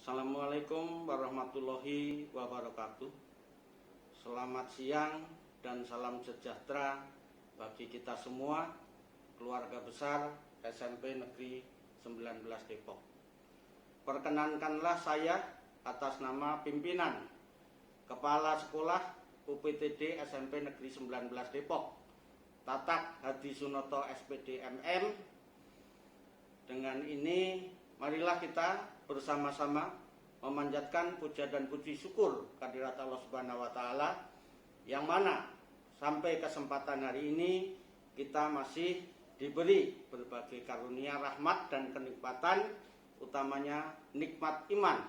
Assalamualaikum warahmatullahi wabarakatuh. Selamat siang dan salam sejahtera bagi kita semua, keluarga besar SMP Negeri 19 Depok. Perkenankanlah saya atas nama pimpinan Kepala Sekolah UPTD SMP Negeri 19 Depok, Tatak Hadi Sunoto SPD MM. Dengan ini marilah kita bersama-sama memanjatkan puja dan puji syukur kehadirat Allah Subhanahu wa taala, yang mana sampai kesempatan hari ini kita masih diberi berbagai karunia rahmat dan kenikmatan, utamanya nikmat iman,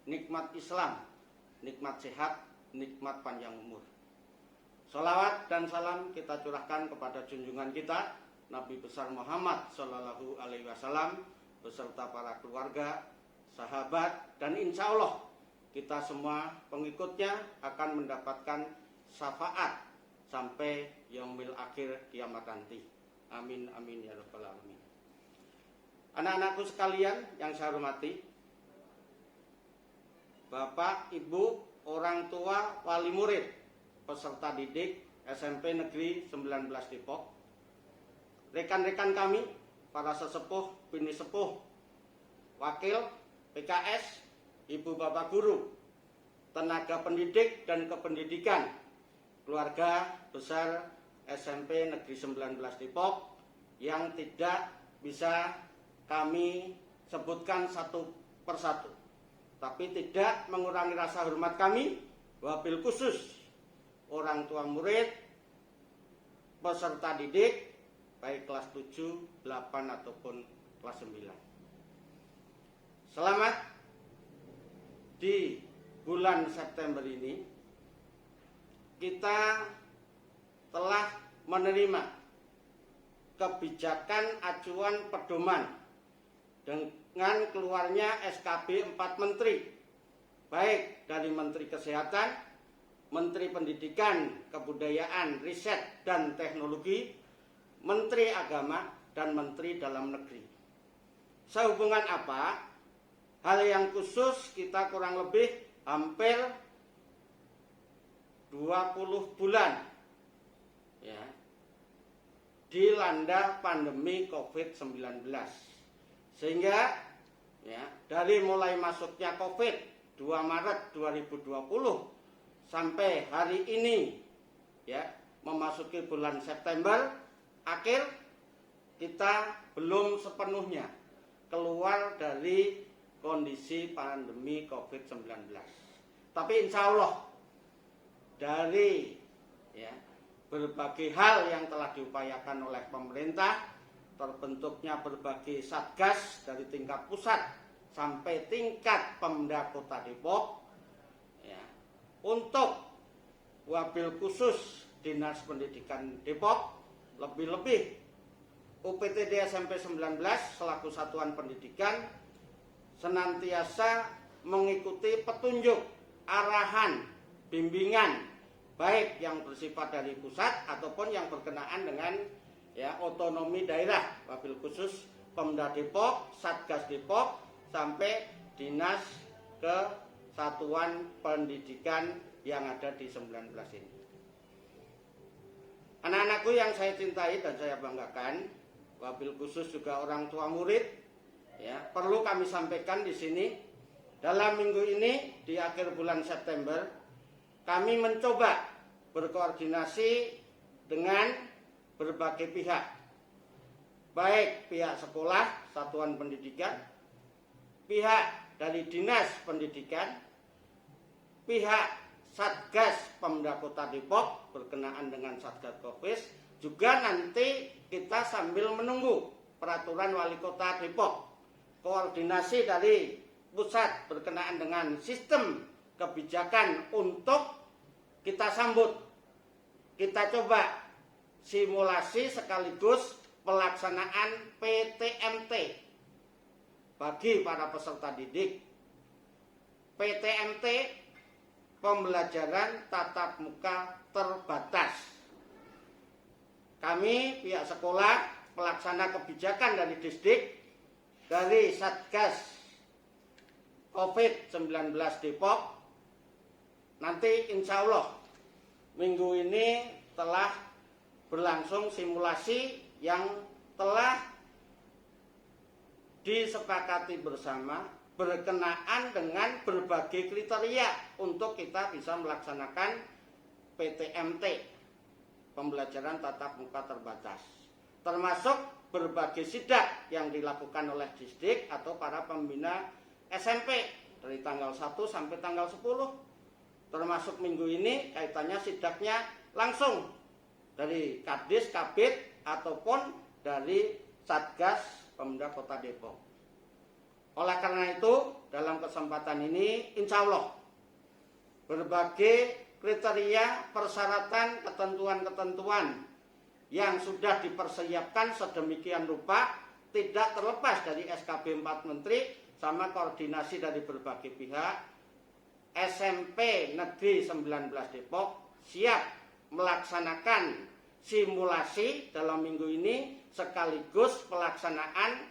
nikmat Islam, nikmat sehat, nikmat panjang umur. Sholawat dan salam kita curahkan kepada junjungan kita Nabi besar Muhammad Sallallahu Alaihi Wasallam beserta para keluarga, sahabat, dan insya Allah kita semua pengikutnya akan mendapatkan syafaat sampai yaumil akhir kiamat nanti. Amin amin ya rabbal alamin. Anak-anakku sekalian yang saya hormati, Bapak, Ibu, orang tua, wali murid, peserta didik SMP Negeri 19 Depok, rekan-rekan kami, para sesepuh, bini sepuh, wakil, PKS, ibu bapak guru, tenaga pendidik dan kependidikan, keluarga besar SMP Negeri 19 Depok yang tidak bisa kami sebutkan satu persatu, tapi tidak mengurangi rasa hormat kami, wabil khusus orang tua murid, peserta didik, baik kelas 7, 8, ataupun kelas 9. Selamat di bulan September ini kita telah menerima kebijakan acuan pedoman dengan keluarnya SKB 4 Menteri, baik dari Menteri Kesehatan, Menteri Pendidikan, Kebudayaan, Riset, dan Teknologi, Menteri Agama, dan Menteri Dalam Negeri. Sehubungan apa? Hal yang khusus kita kurang lebih hampir 20 bulan ya, dilanda pandemi COVID-19. Sehingga ya, dari mulai masuknya COVID 2 Maret 2020 sampai hari ini ya, memasuki bulan September akhir, kita belum sepenuhnya keluar dari kondisi pandemi COVID-19. Tapi insya Allah dari ya, berbagai hal yang telah diupayakan oleh pemerintah, terbentuknya berbagai satgas dari tingkat pusat sampai tingkat Pemda Kota Depok ya, untuk wabil khusus Dinas Pendidikan Depok, lebih-lebih UPTD SMP 19 selaku satuan pendidikan senantiasa mengikuti petunjuk, arahan, bimbingan, baik yang bersifat dari pusat ataupun yang berkenaan dengan ya, otonomi daerah, wabil khusus Pemda Depok, Satgas Depok, sampai Dinas Kesatuan Pendidikan yang ada di 19 ini. Anak-anakku yang saya cintai dan saya banggakan, wabil khusus juga orang tua murid, ya, perlu kami sampaikan di sini, dalam minggu ini di akhir bulan September kami mencoba berkoordinasi dengan berbagai pihak, baik pihak sekolah, satuan pendidikan, pihak dari dinas pendidikan, pihak Satgas Pemda Kota Depok berkenaan dengan Satgas Covid, juga nanti kita sambil menunggu peraturan wali kota Depok, koordinasi dari pusat berkenaan dengan sistem kebijakan untuk kita sambut. Kita coba simulasi sekaligus pelaksanaan PTMT bagi para peserta didik. PTMT, pembelajaran tatap muka terbatas. Kami pihak sekolah pelaksana kebijakan dari Disdik, dari Satgas COVID-19 Depok, nanti insya Allah minggu ini telah berlangsung simulasi yang telah disepakati bersama berkenaan dengan berbagai kriteria untuk kita bisa melaksanakan PTMT, pembelajaran tatap muka terbatas, termasuk berbagai sidak yang dilakukan oleh Disdik atau para pembina SMP dari tanggal 1 sampai tanggal 10, termasuk minggu ini kaitannya sidaknya langsung dari Kadis, Kabid ataupun dari Satgas Pemuda Kota Depok. Oleh karena itu, dalam kesempatan ini, insya Allah, berbagai kriteria, persyaratan, ketentuan-ketentuan yang sudah dipersiapkan sedemikian rupa, tidak terlepas dari SKB 4 Menteri, sama koordinasi dari berbagai pihak, SMP Negeri 19 Depok siap melaksanakan simulasi dalam minggu ini sekaligus pelaksanaan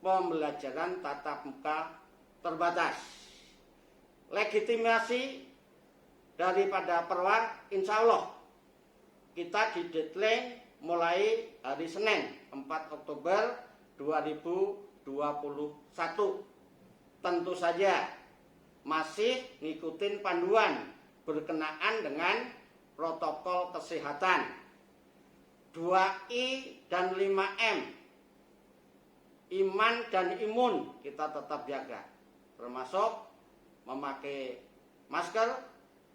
pembelajaran tatap muka terbatas. Legitimasi daripada perwar insya Allah kita di deadline mulai hari Senin 4 Oktober 2021. Tentu saja masih ngikutin panduan berkenaan dengan protokol kesehatan 2I dan 5M. Iman dan imun kita tetap jaga, termasuk memakai masker,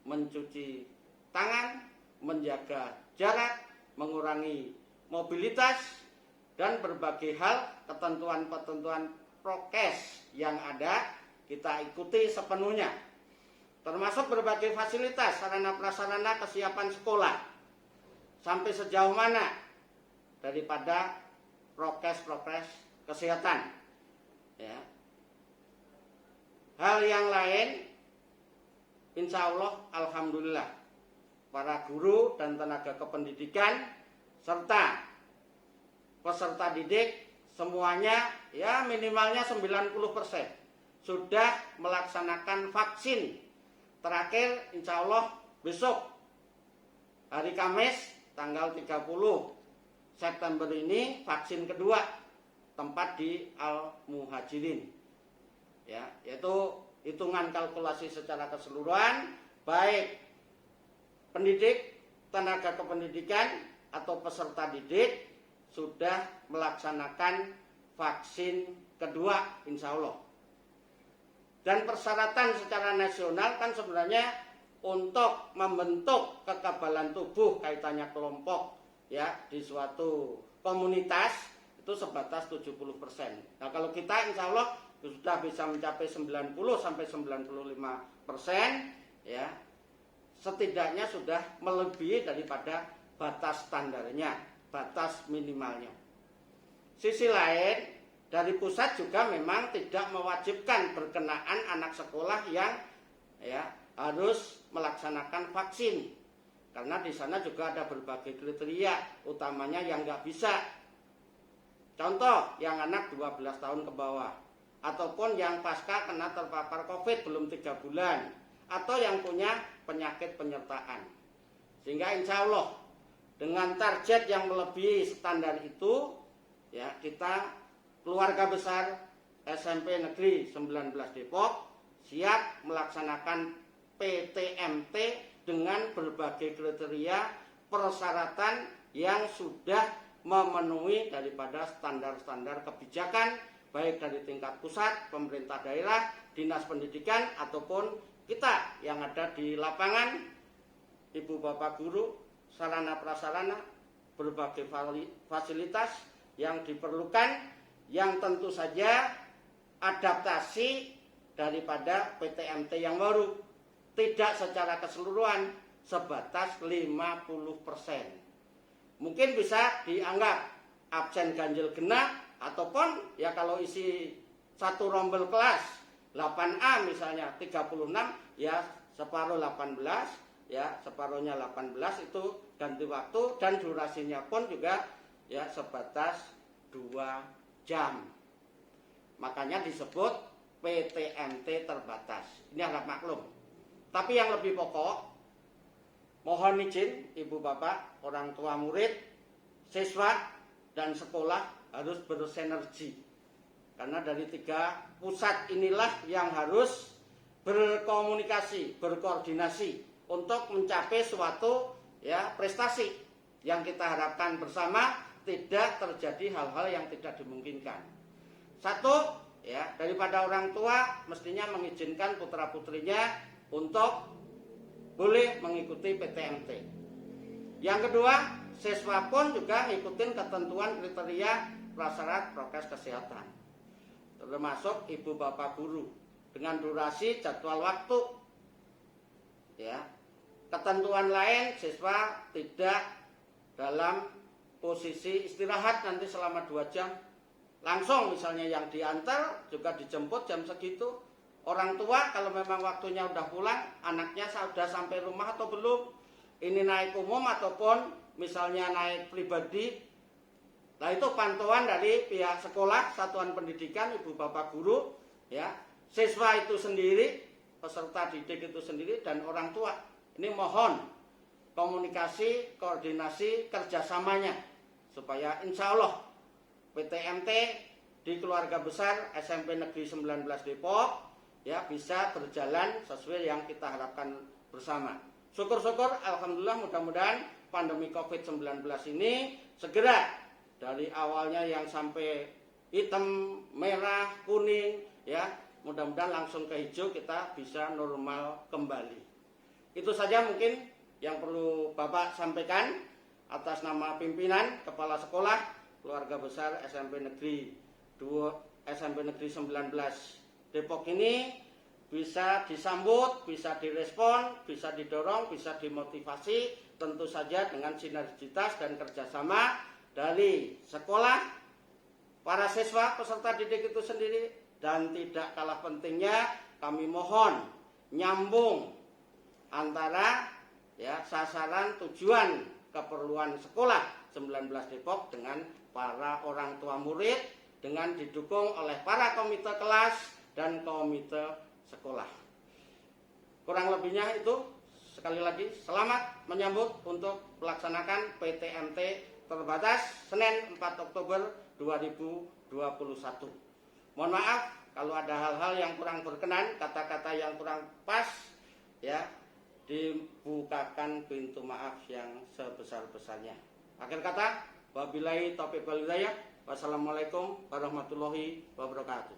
mencuci tangan, menjaga jarak, mengurangi mobilitas, dan berbagai hal ketentuan-ketentuan prokes yang ada kita ikuti sepenuhnya, termasuk berbagai fasilitas sarana prasarana kesiapan sekolah sampai sejauh mana daripada prokes kesehatan, ya. Hal yang lain insya Allah alhamdulillah para guru dan tenaga kependidikan serta peserta didik semuanya ya minimalnya 90% sudah melaksanakan vaksin. Terakhir insya Allah besok hari Kamis tanggal 30 September ini vaksin kedua tempat di Al-Muhajirin, ya, yaitu hitungan kalkulasi secara keseluruhan baik pendidik, tenaga kependidikan atau peserta didik sudah melaksanakan vaksin kedua insya Allah. Dan persyaratan secara nasional kan sebenarnya untuk membentuk kekebalan tubuh kaitannya kelompok ya di suatu komunitas itu sebatas 70%. Nah kalau kita insya Allah sudah bisa mencapai 90 sampai 95%, ya setidaknya sudah melebihi daripada batas standarnya, batas minimalnya. Sisi lain dari pusat juga memang tidak mewajibkan berkenaan anak sekolah yang ya harus melaksanakan vaksin, karena di sana juga ada berbagai kriteria, utamanya yang nggak bisa. Contoh, yang anak 12 tahun ke bawah, ataupun yang pasca kena terpapar COVID belum 3 bulan, atau yang punya penyakit penyertaan. Sehingga insya Allah dengan target yang melebihi standar itu, ya kita keluarga besar SMP Negeri 19 Depok siap melaksanakan PTMT dengan berbagai kriteria persyaratan yang sudah memenuhi daripada standar-standar kebijakan baik dari tingkat pusat, pemerintah daerah, dinas pendidikan ataupun kita yang ada di lapangan, ibu bapak guru, sarana prasarana, berbagai fasilitas yang diperlukan yang tentu saja adaptasi daripada PTMT yang baru, tidak secara keseluruhan sebatas 50%. Mungkin bisa dianggap absen ganjil genap ataupun ya kalau isi satu rombel kelas 8A misalnya 36 ya separuh 18 ya separuhnya 18 itu ganti waktu dan durasinya pun juga ya sebatas 2 jam. Makanya disebut PTMT terbatas. Ini harap maklum. Tapi yang lebih pokok, mohon izin Ibu Bapak, orang tua murid, siswa, dan sekolah harus bersinergi. Karena dari 3 pusat inilah yang harus berkomunikasi, berkoordinasi untuk mencapai suatu prestasi yang kita harapkan bersama, tidak terjadi hal-hal yang tidak dimungkinkan. Satu, daripada orang tua mestinya mengizinkan putra-putrinya untuk boleh mengikuti PTMT. Yang kedua, siswa pun juga ikutin ketentuan kriteria prasyarat prokes kesehatan, termasuk ibu bapak guru dengan durasi jadwal waktu. Ketentuan lain, siswa tidak dalam posisi istirahat nanti selama 2 jam. Langsung misalnya yang diantar juga dijemput jam segitu. Orang tua kalau memang waktunya udah pulang, anaknya sudah sampai rumah atau belum, ini naik umum ataupun misalnya naik pribadi. Nah itu pantauan dari pihak sekolah, satuan pendidikan, ibu bapak guru, siswa itu sendiri, peserta didik itu sendiri, dan orang tua. Ini mohon komunikasi, koordinasi, kerjasamanya supaya insya Allah PTMT di keluarga besar SMP Negeri 19 Depok bisa berjalan sesuai yang kita harapkan bersama. Syukur-syukur, alhamdulillah, mudah-mudahan pandemi COVID-19 ini segera dari awalnya yang sampai hitam, merah, kuning, mudah-mudahan langsung ke hijau, kita bisa normal kembali. Itu saja mungkin yang perlu Bapak sampaikan atas nama pimpinan, kepala sekolah, keluarga besar SMP Negeri 19 Depok ini bisa disambut, bisa direspon, bisa didorong, bisa dimotivasi, tentu saja dengan sinergitas dan kerjasama dari sekolah, para siswa, peserta didik itu sendiri, dan tidak kalah pentingnya kami mohon nyambung antara sasaran tujuan keperluan sekolah 19 Depok dengan para orang tua murid, dengan didukung oleh para komite kelas dan komite sekolah. Kurang lebihnya itu, sekali lagi selamat menyambut untuk melaksanakan PTMT terbatas Senin 4 Oktober 2021. Mohon maaf kalau ada hal-hal yang kurang berkenan, kata-kata yang kurang pas, dibukakan pintu maaf yang sebesar-besarnya. Akhir kata, wabillahi taufiq wal hidayah. Wassalamualaikum warahmatullahi wabarakatuh.